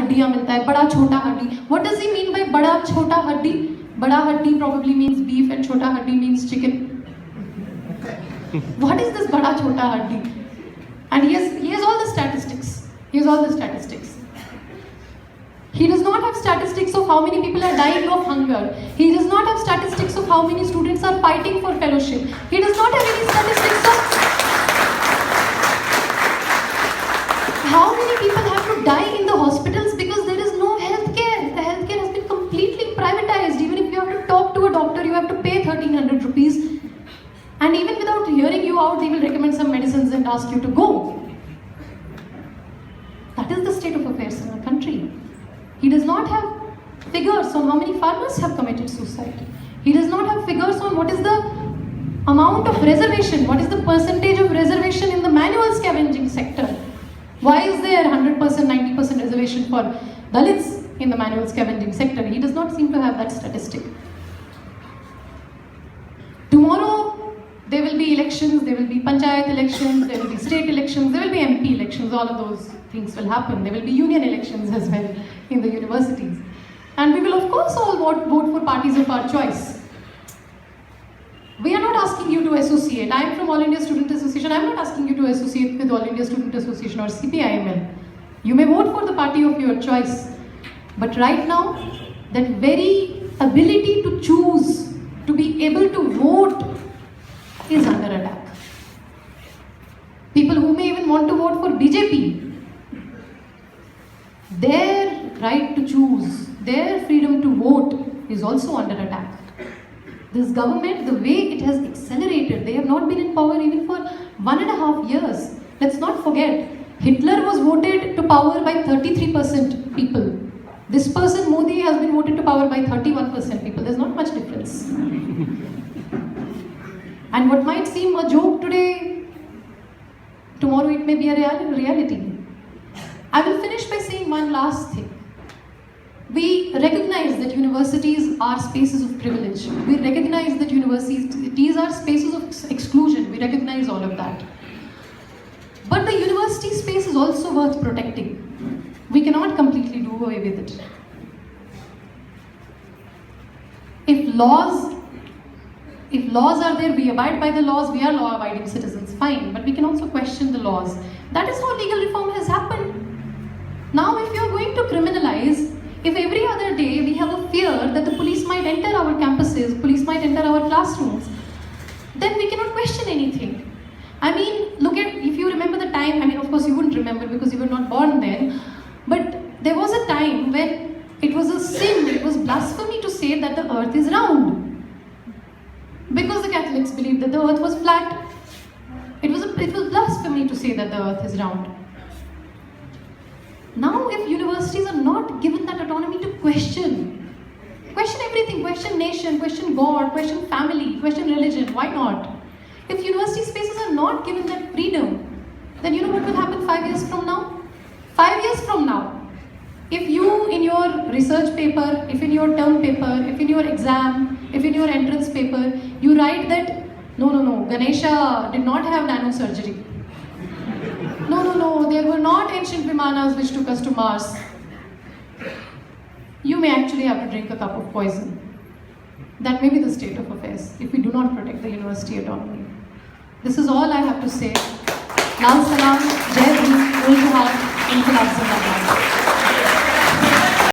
हड्डियाँ मिलता है, बड़ा छोटा हड्डी. What does he mean by बड़ा छोटा हड्डी? बड़ा हड्डी probably means beef and छोटा हड्डी means chicken. What is this बड़ा छोटा हड्डी? And he has all the statistics. He has all the statistics. He does not have statistics of how many people are dying of hunger. He does not have statistics of how many students are fighting for fellowship. He does not have any statistics of how many people have to die in the hospitals because there is no health care. The health care has been completely privatized. Even if you have to talk to a doctor, you have to pay 1300 rupees. And even without hearing you out, they will recommend some medicines and ask you to go. That is the state of affairs in our country. He does not have figures on how many farmers have committed suicide. He does not have figures on what is the amount of reservation, what is the percentage of reservation in the manual scavenging sector. Why is there 100%, 90% reservation for Dalits in the manual scavenging sector? He does not seem to have that statistic. Tomorrow, there will be elections, there will be panchayat elections, there will be state elections, there will be MP elections, all of those things will happen. There will be union elections as well in the universities. And we will of course all vote for parties of our choice. We are not asking you to associate. I am from All India Student Association. I am not asking you to associate with All India Student Association or CPIML. You may vote for the party of your choice. But right now, that very ability to choose, to be able to vote, is under attack. People who may even want to vote for BJP, their right to choose, their freedom to vote is also under attack. This government, the way it has accelerated, they have not been in power even for 1.5 years. Let's not forget, Hitler was voted to power by 33% people. This person, Modi, has been voted to power by 31% people. There's not much difference. And what might seem a joke today, tomorrow it may be a reality. I will finish by saying one last thing. We recognize that universities are spaces of privilege. We recognize that universities are spaces of exclusion. We recognize all of that. But the university space is also worth protecting. We cannot completely do away with it. If laws are there, we abide by the laws, we are law-abiding citizens, fine. But we can also question the laws. That is how legal reform has happened. Now if you are going to criminalize, if every other day we have a fear that the police might enter our campuses, police might enter our classrooms, then we cannot question anything. I mean, look at, if you remember the time, I mean, of course you wouldn't remember because you were not born then, but there was a time when it was a sin, it was blasphemy to say that the earth is round. Because the Catholics believed that the earth was flat. It was blasphemy to say that the earth is round. Now, if universities are not given that autonomy to question everything, question nation, question God, question family, question religion, why not? If university spaces are not given that freedom, then you know what will happen 5 years from now? 5 years from now, if you in your research paper, if in your term paper, if in your exam, if in your entrance paper, you write that, no, Ganesha did not have nanosurgery. No, there were not ancient Vimanas which took us to Mars. You may actually have to drink a cup of poison. That may be the state of affairs if we do not protect the university autonomy. This is all I have to say. Lal Salam, Jai Hind, Ul Jihad, Inqilab Zindabad.